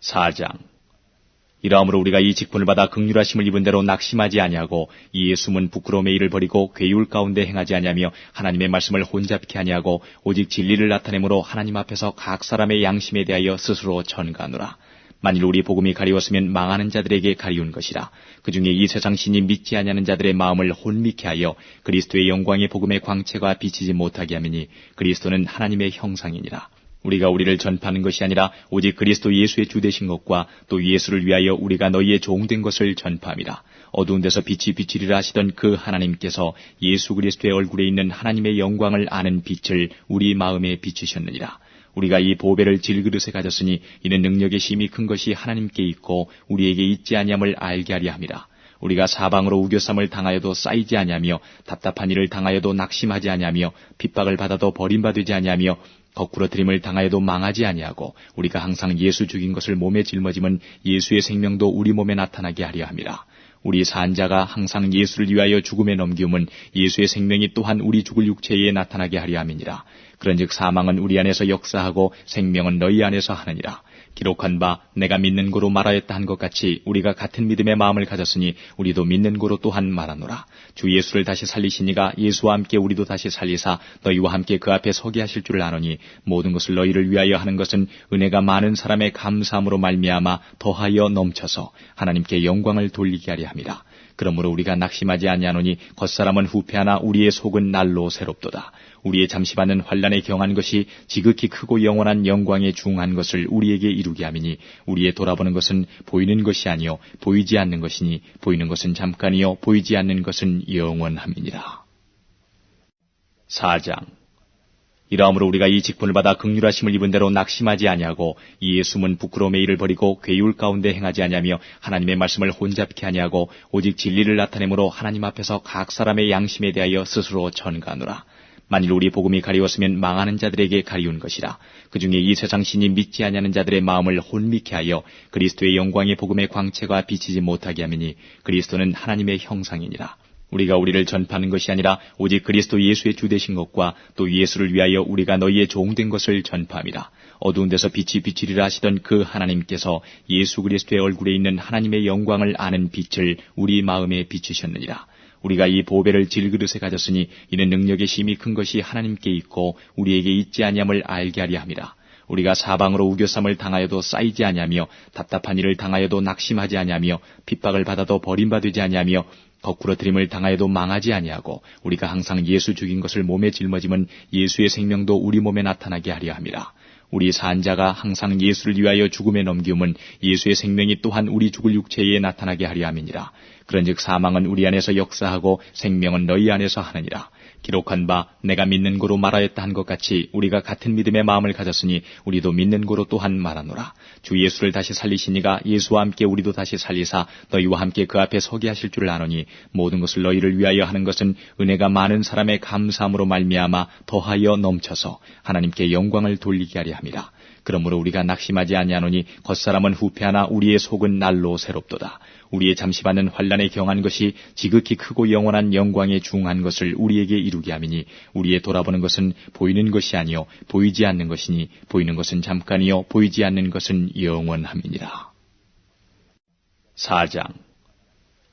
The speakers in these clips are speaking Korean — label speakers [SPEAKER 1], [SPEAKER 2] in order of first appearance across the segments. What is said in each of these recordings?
[SPEAKER 1] 4장. 이러함으로 우리가 이 직분을 받아 긍휼하심을 입은 대로 낙심하지 아니하고 이에 숨은 부끄러움의 일을 버리고 괴율 가운데 행하지 아니하며 하나님의 말씀을 혼잡케 아니하고 오직 진리를 나타내므로 하나님 앞에서 각 사람의 양심에 대하여 스스로 전가하노라. 만일 우리 복음이 가리웠으면 망하는 자들에게 가리운 것이라. 그 중에 이 세상 신이 믿지 아니하는 자들의 마음을 혼미케 하여 그리스도의 영광의 복음의 광채가 비치지 못하게 하미니 그리스도는 하나님의 형상이니라. 우리가 우리를 전파하는 것이 아니라 오직 그리스도 예수의 주 되신 것과 또 예수를 위하여 우리가 너희의 종된 것을 전파함이라. 어두운 데서 빛이 비치리라 하시던 그 하나님께서 예수 그리스도의 얼굴에 있는 하나님의 영광을 아는 빛을 우리 마음에 비추셨느니라. 우리가 이 보배를 질그릇에 가졌으니 이는 능력의 힘이 큰 것이 하나님께 있고 우리에게 있지 아니함을 알게 하려 함이라. 우리가 사방으로 우겨쌈을 당하여도 쌓이지 아니하며 답답한 일을 당하여도 낙심하지 아니하며 핍박을 받아도 버림받지 아니하며 거꾸러뜨림을 당하여도 망하지 아니하고 우리가 항상 예수 죽인 것을 몸에 짊어짐은 예수의 생명도 우리 몸에 나타나게 하려 함이라. 우리 산자가 항상 예수를 위하여 죽음에 넘기움은 예수의 생명이 또한 우리 죽을 육체에 나타나게 하려 함이니라. 그런즉 사망은 우리 안에서 역사하고 생명은 너희 안에서 하느니라. 기록한 바 내가 믿는 고로 말하였다 한 것 같이 우리가 같은 믿음의 마음을 가졌으니 우리도 믿는 고로 또한 말하노라. 주 예수를 다시 살리시니가 예수와 함께 우리도 다시 살리사 너희와 함께 그 앞에 서게 하실 줄 아노니 모든 것을 너희를 위하여 하는 것은 은혜가 많은 사람의 감사함으로 말미암아 더하여 넘쳐서 하나님께 영광을 돌리게 하려 함이라. 그러므로 우리가 낙심하지 아니하노니 겉사람은 후패하나 우리의 속은 날로 새롭도다. 우리의 잠시 받는 환난에 경한 것이 지극히 크고 영원한 영광에 중한 것을 우리에게 이루게 함이니 우리의 돌아보는 것은 보이는 것이 아니요 보이지 않는 것이니 보이는 것은 잠깐이요 보이지 않는 것은 영원함이니라. 4장. 이러함으로 우리가 이 직분을 받아 긍휼하심을 입은 대로 낙심하지 아니하고 이에 숨은 부끄러움의 일을 버리고 괴율 가운데 행하지 아니하며 하나님의 말씀을 혼잡케 아니하고 오직 진리를 나타내므로 하나님 앞에서 각 사람의 양심에 대하여 스스로 전가하노라. 만일 우리 복음이 가리웠으면 망하는 자들에게 가리운 것이라. 그 중에 이 세상 신이 믿지 아니하는 자들의 마음을 혼미케 하여 그리스도의 영광의 복음의 광채가 비치지 못하게 하미니 그리스도는 하나님의 형상이니라. 우리가 우리를 전파하는 것이 아니라 오직 그리스도 예수의 주 되신 것과 또 예수를 위하여 우리가 너희의 종된 것을 전파함이라. 어두운 데서 빛이 비치리라 하시던 그 하나님께서 예수 그리스도의 얼굴에 있는 하나님의 영광을 아는 빛을 우리 마음에 비추셨느니라. 우리가 이 보배를 질그릇에 가졌으니 이는 능력의 힘이 큰 것이 하나님께 있고 우리에게 있지 아니함을 알게 하려 함이라. 우리가 사방으로 우겨쌈을 당하여도 쌓이지 아니하며 답답한 일을 당하여도 낙심하지 아니하며 핍박을 받아도 버림받지 아니하며 거꾸러뜨림을 당하여도 망하지 아니하고 우리가 항상 예수 죽인 것을 몸에 짊어짐은 예수의 생명도 우리 몸에 나타나게 하려 함이라. 우리 산자가 항상 예수를 위하여 죽음에 넘기움은 예수의 생명이 또한 우리 죽을 육체에 나타나게 하려 함이니라. 그런즉 사망은 우리 안에서 역사하고 생명은 너희 안에서 하느니라. 기록한 바 내가 믿는 고로 말하였다 한 것 같이 우리가 같은 믿음의 마음을 가졌으니 우리도 믿는 고로 또한 말하노라. 주 예수를 다시 살리시니가 예수와 함께 우리도 다시 살리사 너희와 함께 그 앞에 서게 하실 줄 아노니 모든 것을 너희를 위하여 하는 것은 은혜가 많은 사람의 감사함으로 말미암아 더하여 넘쳐서 하나님께 영광을 돌리게 하려 함이라. 그러므로 우리가 낙심하지 아니하노니 겉사람은 후패하나 우리의 속은 날로 새롭도다. 우리의 잠시 받는 환난에 경한 것이 지극히 크고 영원한 영광에 중한 것을 우리에게 이루게 함이니 우리의 돌아보는 것은 보이는 것이 아니요 보이지 않는 것이니 보이는 것은 잠깐이요 보이지 않는 것은 영원함이니라. 4장.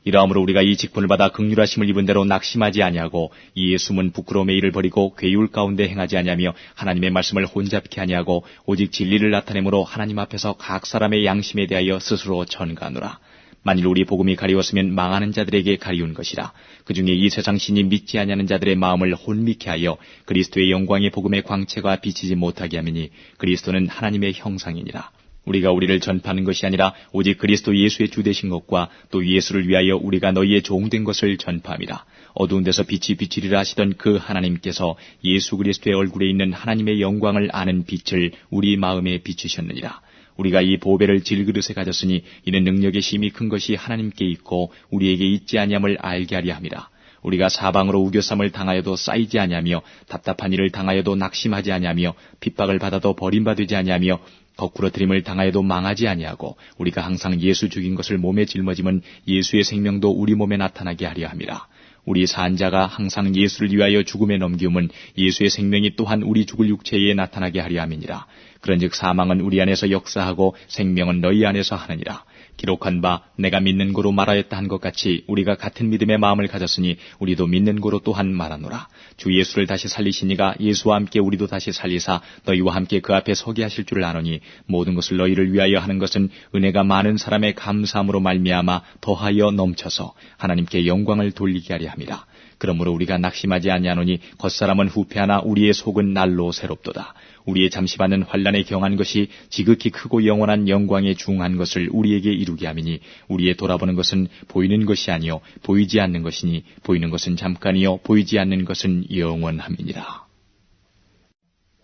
[SPEAKER 1] 이러함으로 우리가 이 직분을 받아 긍휼하심을 입은 대로 낙심하지 아니하고 이에 숨은 부끄러움의 일을 버리고 괴율 가운데 행하지 아니하며 하나님의 말씀을 혼잡케 아니하고 오직 진리를 나타내므로 하나님 앞에서 각 사람의 양심에 대하여 스스로 전가하노라. 만일 우리 복음이 가리웠으면 망하는 자들에게 가리운 것이라. 그 중에 이 세상 신이 믿지 아니하는 자들의 마음을 혼미케 하여 그리스도의 영광의 복음의 광채가 비치지 못하게 하미니 그리스도는 하나님의 형상이니라. 우리가 우리를 전파하는 것이 아니라 오직 그리스도 예수의 주 되신 것과 또 예수를 위하여 우리가 너희의 종된 것을 전파함이라. 어두운 데서 빛이 비치리라 하시던 그 하나님께서 예수 그리스도의 얼굴에 있는 하나님의 영광을 아는 빛을 우리 마음에 비추셨느니라. 우리가 이 보배를 질그릇에 가졌으니 이는 능력의 힘이 큰 것이 하나님께 있고 우리에게 있지 아니함을 알게 하려 함이라. 우리가 사방으로 우겨쌈을 당하여도 쌓이지 아니하며 답답한 일을 당하여도 낙심하지 아니하며 핍박을 받아도 버림받지 아니하며 거꾸러뜨림을 당하여도 망하지 아니하고 우리가 항상 예수 죽인 것을 몸에 짊어짐은 예수의 생명도 우리 몸에 나타나게 하려 함이라. 우리 산자가 항상 예수를 위하여 죽음에 넘기움은 예수의 생명이 또한 우리 죽을 육체에 나타나게 하려 함이니라. 그런즉 사망은 우리 안에서 역사하고 생명은 너희 안에서 하느니라. 기록한 바 내가 믿는 고로 말하였다 한 것 같이 우리가 같은 믿음의 마음을 가졌으니 우리도 믿는 고로 또한 말하노라. 주 예수를 다시 살리시니가 예수와 함께 우리도 다시 살리사 너희와 함께 그 앞에 서게 하실 줄 아노니 모든 것을 너희를 위하여 하는 것은 은혜가 많은 사람의 감사함으로 말미암아 더하여 넘쳐서 하나님께 영광을 돌리게 하려 함이라. 그러므로 우리가 낙심하지 아니하노니 겉사람은 후패하나 우리의 속은 날로 새롭도다. 우리의 잠시받는 환난에 경한 것이 지극히 크고 영원한 영광에 중한 것을 우리에게 이루게 함이니 우리의 돌아보는 것은 보이는 것이 아니요 보이지 않는 것이니 보이는 것은 잠깐이요 보이지 않는 것은 영원함이니라.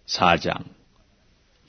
[SPEAKER 1] 4장.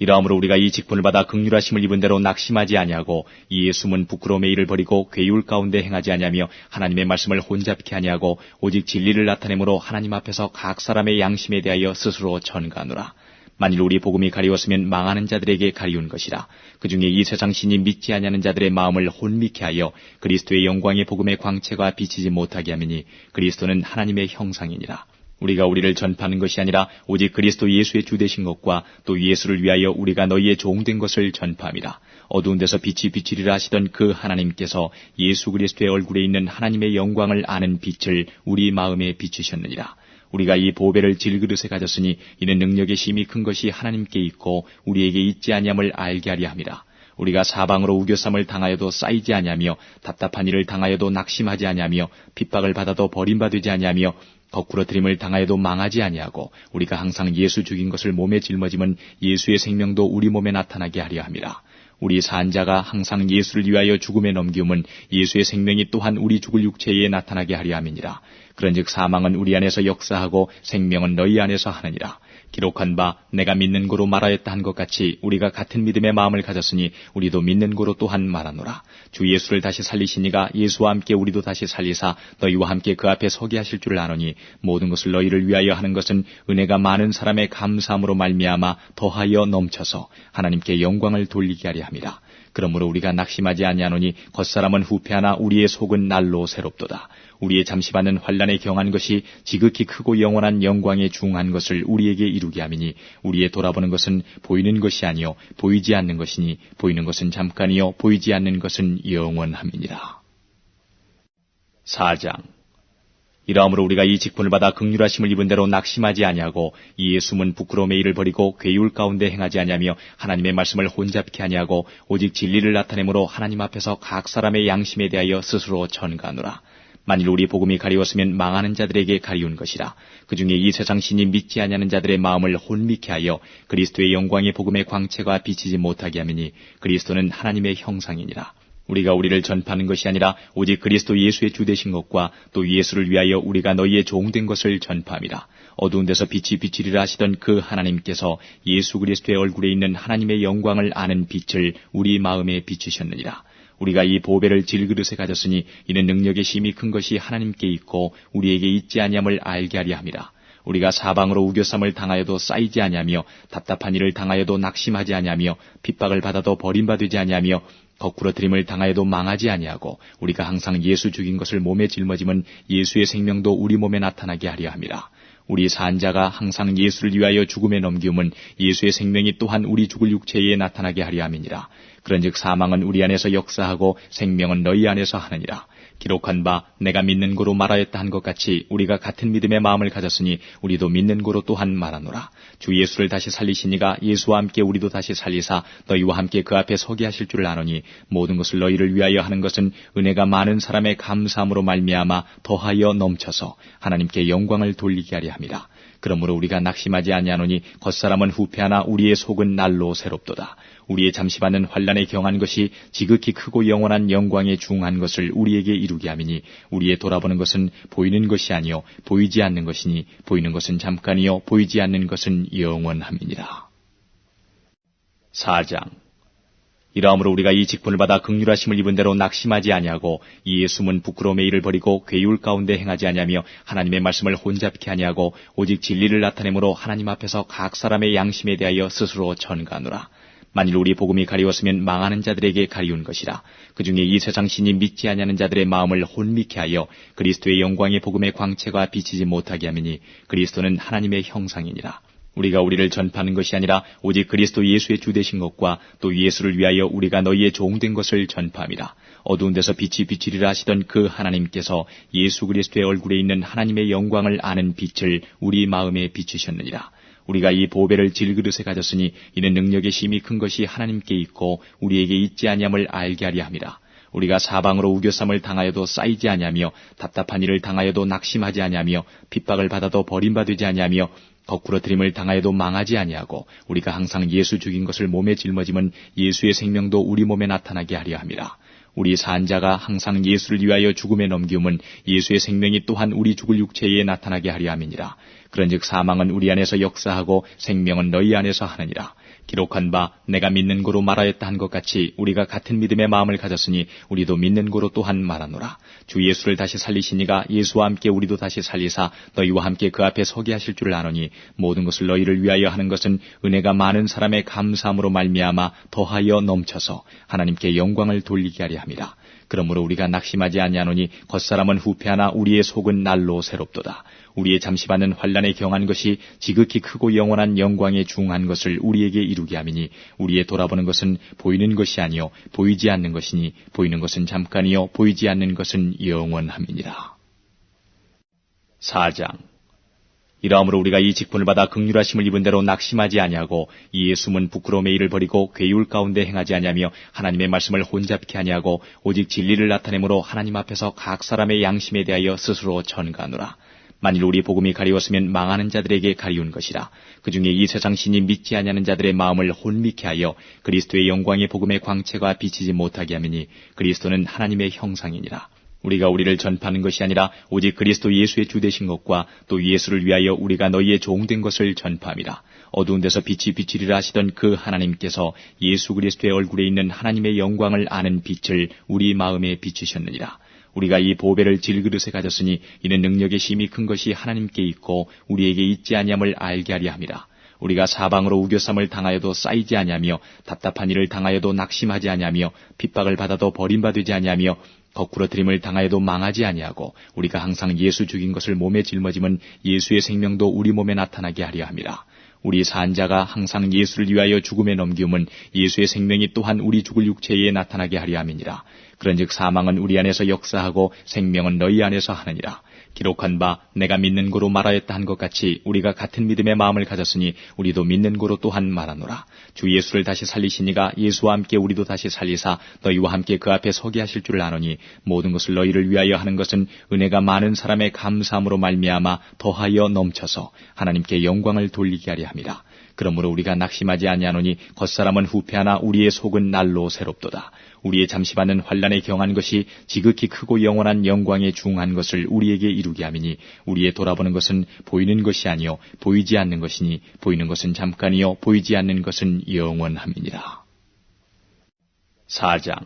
[SPEAKER 1] 이러므로 우리가 이 직분을 받아 긍휼하심을 입은 대로 낙심하지 아니하고 이에 숨은 부끄러움의 일을 버리고 괴율 가운데 행하지 아니하며 하나님의 말씀을 혼잡케 아니하고 오직 진리를 나타내므로 하나님 앞에서 각 사람의 양심에 대하여 스스로 전가하노라. 만일 우리 복음이 가리웠으면 망하는 자들에게 가리운 것이라. 그중에 이 세상 신이 믿지 아니하는 자들의 마음을 혼미케 하여 그리스도의 영광의 복음의 광채가 비치지 못하게 하미니 그리스도는 하나님의 형상이니라. 우리가 우리를 전파하는 것이 아니라 오직 그리스도 예수의 주되신 것과 또 예수를 위하여 우리가 너희의 종된 것을 전파함이라. 어두운 데서 빛이 비치리라 하시던 그 하나님께서 예수 그리스도의 얼굴에 있는 하나님의 영광을 아는 빛을 우리 마음에 비추셨느니라. 우리가 이 보배를 질그릇에 가졌으니 이는 능력의 심히 큰 것이 하나님께 있고 우리에게 있지 아니함을 알게 하려 함이라. 우리가 사방으로 우겨쌈을 당하여도 쌓이지 아니하며 답답한 일을 당하여도 낙심하지 아니하며 핍박을 받아도 버림받지 아니하며 거꾸러뜨림을 당하여도 망하지 아니하고 우리가 항상 예수 죽인 것을 몸에 짊어짐은 예수의 생명도 우리 몸에 나타나게 하려 함이라. 우리 산자가 항상 예수를 위하여 죽음에 넘기움은 예수의 생명이 또한 우리 죽을 육체에 나타나게 하려 함이니라. 그런즉 사망은 우리 안에서 역사하고 생명은 너희 안에서 하느니라. 기록한 바 내가 믿는 고로 말하였다 한 것 같이 우리가 같은 믿음의 마음을 가졌으니 우리도 믿는 고로 또한 말하노라. 주 예수를 다시 살리시니가 예수와 함께 우리도 다시 살리사 너희와 함께 그 앞에 서게 하실 줄 아노니 모든 것을 너희를 위하여 하는 것은 은혜가 많은 사람의 감사함으로 말미암아 더하여 넘쳐서 하나님께 영광을 돌리게 하려 함이라. 그러므로 우리가 낙심하지 아니하노니 겉사람은 후패하나 우리의 속은 날로 새롭도다. 우리의 잠시받는 환난에 경한 것이 지극히 크고 영원한 영광에 중한 것을 우리에게 이루게 함이니 우리의 돌아보는 것은 보이는 것이 아니요 보이지 않는 것이니 보이는 것은 잠깐이요 보이지 않는 것은 영원함이니라. 4장. 이러므로 우리가 이 직분을 받아 긍휼하심을 입은 대로 낙심하지 아니하고 이에 숨은 부끄러움의 일을 버리고 괴율 가운데 행하지 아니하며 하나님의 말씀을 혼잡케 아니하고 오직 진리를 나타내므로 하나님 앞에서 각 사람의 양심에 대하여 스스로 전가하노라. 만일 우리 복음이 가리웠으면 망하는 자들에게 가리운 것이라. 그중에 이 세상 신이 믿지 아니하는 자들의 마음을 혼미케 하여 그리스도의 영광의 복음의 광채가 비치지 못하게 하미니 그리스도는 하나님의 형상이니라. 우리가 우리를 전파하는 것이 아니라 오직 그리스도 예수의 주되신 것과 또 예수를 위하여 우리가 너희의 종된 것을 전파함이라. 어두운 데서 빛이 비치리라 하시던 그 하나님께서 예수 그리스도의 얼굴에 있는 하나님의 영광을 아는 빛을 우리 마음에 비추셨느니라. 우리가 이 보배를 질그릇에 가졌으니 이는 능력의 심히 큰 것이 하나님께 있고 우리에게 있지 아니함을 알게 하려 함이라. 우리가 사방으로 우겨쌈을 당하여도 쌓이지 아니하며 답답한 일을 당하여도 낙심하지 아니하며 핍박을 받아도 버림받지 아니하며 거꾸러뜨림을 당하여도 망하지 아니하고 우리가 항상 예수 죽인 것을 몸에 짊어짐은 예수의 생명도 우리 몸에 나타나게 하려 함이라. 우리 산자가 항상 예수를 위하여 죽음에 넘기움은 예수의 생명이 또한 우리 죽을 육체에 나타나게 하려 함이니라. 그런즉 사망은 우리 안에서 역사하고 생명은 너희 안에서 하느니라. 기록한 바 내가 믿는 고로 말하였다 한 것 같이 우리가 같은 믿음의 마음을 가졌으니 우리도 믿는 고로 또한 말하노라. 주 예수를 다시 살리시니가 예수와 함께 우리도 다시 살리사 너희와 함께 그 앞에 서게 하실 줄 아노니 모든 것을 너희를 위하여 하는 것은 은혜가 많은 사람의 감사함으로 말미암아 더하여 넘쳐서 하나님께 영광을 돌리게 하려 함이라. 그러므로 우리가 낙심하지 아니하노니 겉사람은 후패하나 우리의 속은 날로 새롭도다. 우리의 잠시받는 환난에 경한 것이 지극히 크고 영원한 영광에 중한 것을 우리에게 이루게 함이니 우리의 돌아보는 것은 보이는 것이 아니요 보이지 않는 것이니 보이는 것은 잠깐이요 보이지 않는 것은 영원함이니라. 4장. 이러므로 우리가 이 직분을 받아 긍휼하심을 입은 대로 낙심하지 아니하고 이에 숨은 부끄러움의 일을 버리고 괴율 가운데 행하지 아니하며 하나님의 말씀을 혼잡케 아니하고 오직 진리를 나타내므로 하나님 앞에서 각 사람의 양심에 대하여 스스로 전가하노라. 만일 우리 복음이 가리웠으면 망하는 자들에게 가리운 것이라. 그 중에 이 세상 신이 믿지 아니하는 자들의 마음을 혼미케 하여 그리스도의 영광의 복음의 광채가 비치지 못하게 하미니 그리스도는 하나님의 형상이니라. 우리가 우리를 전파하는 것이 아니라 오직 그리스도 예수의 주 되신 것과 또 예수를 위하여 우리가 너희의 종된 것을 전파함이라. 어두운 데서 빛이 비치리라 하시던 그 하나님께서 예수 그리스도의 얼굴에 있는 하나님의 영광을 아는 빛을 우리 마음에 비추셨느니라. 우리가 이 보배를 질그릇에 가졌으니 이는 능력의 힘이 큰 것이 하나님께 있고 우리에게 있지 아니함을 알게 하려 함이라. 우리가 사방으로 우겨쌈을 당하여도 쌓이지 아니하며 답답한 일을 당하여도 낙심하지 아니하며 핍박을 받아도 버림받지 아니하며 거꾸러뜨림을 당하여도 망하지 아니하고 우리가 항상 예수 죽인 것을 몸에 짊어지면 예수의 생명도 우리 몸에 나타나게 하려 함이라. 우리 산자가 항상 예수를 위하여 죽음에 넘기움은 예수의 생명이 또한 우리 죽을 육체에 나타나게 하려 함이니라. 그런즉 사망은 우리 안에서 역사하고 생명은 너희 안에서 하느니라. 기록한 바 내가 믿는 고로 말하였다 한 것 같이 우리가 같은 믿음의 마음을 가졌으니 우리도 믿는 고로 또한 말하노라. 주 예수를 다시 살리시니가 예수와 함께 우리도 다시 살리사 너희와 함께 그 앞에 서게 하실 줄을 아노니 모든 것을 너희를 위하여 하는 것은 은혜가 많은 사람의 감사함으로 말미암아 더하여 넘쳐서 하나님께 영광을 돌리게 하려 함이라. 그러므로 우리가 낙심하지 아니하노니 겉사람은 후패하나 우리의 속은 날로 새롭도다. 우리의 잠시받는 환난에 경한 것이 지극히 크고 영원한 영광에 중한 것을 우리에게 이루게 함이니 우리의 돌아보는 것은 보이는 것이 아니요 보이지 않는 것이니 보이는 것은 잠깐이요 보이지 않는 것은 영원함이니라. 4장. 이러므로 우리가 이 직분을 받아 긍휼하심을 입은 대로 낙심하지 아니하고 이에 숨은 부끄러움의 일을 버리고 괴율 가운데 행하지 아니하며 하나님의 말씀을 혼잡케 아니하고 오직 진리를 나타내므로 하나님 앞에서 각 사람의 양심에 대하여 스스로 전가하노라. 만일 우리 복음이 가리웠으면 망하는 자들에게 가리운 것이라. 그 중에 이 세상 신이 믿지 아니하는 자들의 마음을 혼미케 하여 그리스도의 영광의 복음의 광채가 비치지 못하게 하미니 그리스도는 하나님의 형상이니라. 우리가 우리를 전파하는 것이 아니라 오직 그리스도 예수의 주 되신 것과 또 예수를 위하여 우리가 너희의 종된 것을 전파함이라. 어두운 데서 빛이 비치리라 하시던 그 하나님께서 예수 그리스도의 얼굴에 있는 하나님의 영광을 아는 빛을 우리 마음에 비추셨느니라. 우리가 이 보배를 질그릇에 가졌으니 이는 능력의 힘이 큰 것이 하나님께 있고 우리에게 있지 아니함을 알게 하려 함이라. 우리가 사방으로 우겨쌈을 당하여도 쌓이지 아니하며 답답한 일을 당하여도 낙심하지 아니하며 핍박을 받아도 버림받지 아니하며 거꾸러뜨림을 당하여도 망하지 아니하고 우리가 항상 예수 죽인 것을 몸에 짊어지면 예수의 생명도 우리 몸에 나타나게 하려 함이라. 우리 산자가 항상 예수를 위하여 죽음에 넘기움은 예수의 생명이 또한 우리 죽을 육체에 나타나게 하려 함이니라. 그런즉 사망은 우리 안에서 역사하고 생명은 너희 안에서 하느니라. 기록한 바 내가 믿는 고로 말하였다 한 것 같이 우리가 같은 믿음의 마음을 가졌으니 우리도 믿는 고로 또한 말하노라. 주 예수를 다시 살리시니가 예수와 함께 우리도 다시 살리사 너희와 함께 그 앞에 서게 하실 줄을 아노니 모든 것을 너희를 위하여 하는 것은 은혜가 많은 사람의 감사함으로 말미암아 더하여 넘쳐서 하나님께 영광을 돌리게 하려 함이라. 그러므로 우리가 낙심하지 아니하노니 겉사람은 후패하나 우리의 속은 날로 새롭도다. 우리의 잠시받는 환난에 경한 것이 지극히 크고 영원한 영광에 중한 것을 우리에게 이루게 함이니 우리의 돌아보는 것은 보이는 것이 아니요 보이지 않는 것이니 보이는 것은 잠깐이요 보이지 않는 것은 영원함이니라. 4장.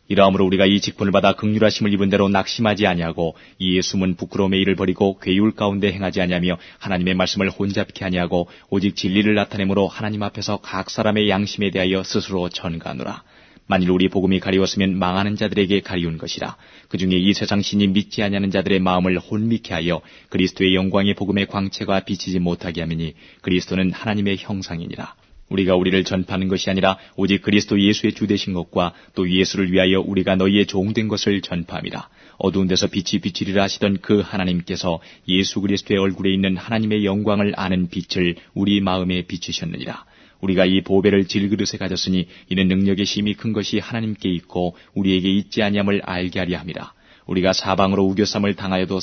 [SPEAKER 1] 이러므로 우리가 이 직분을 받아 긍휼하심을 입은 대로 낙심하지 아니하고 이에 숨은 부끄러움의 일을 버리고 괴율 가운데 행하지 아니하며 하나님의 말씀을 혼잡케 아니하고 오직 진리를 나타내므로 하나님 앞에서 각 사람의 양심에 대하여 스스로 전가하노라. 만일 우리 복음이 가리웠으면 망하는 자들에게 가리운 것이라. 그 중에 이 세상 신이 믿지 아니하는 자들의 마음을 혼미케 하여 그리스도의 영광의 복음의 광채가 비치지 못하게 하미니 그리스도는 하나님의 형상이니라. 우리가 우리를 전파하는 것이 아니라 오직 그리스도 예수의 주 되신 것과 또 예수를 위하여 우리가 너희의 종된 것을 전파함이라. 어두운 데서 빛이 비치리라 하시던 그 하나님께서 예수 그리스도의 얼굴에 있는 하나님의 영광을 아는 빛을 우리 마음에 비추셨느니라. 우리가 이 보배를 질그릇에 가졌으니 이는 능력의 힘이 큰 것이 하나님께 있고 우리에게 있지 아니함을 알게 하려 함이라. 우리가 사방으로 우겨쌈을 당하여도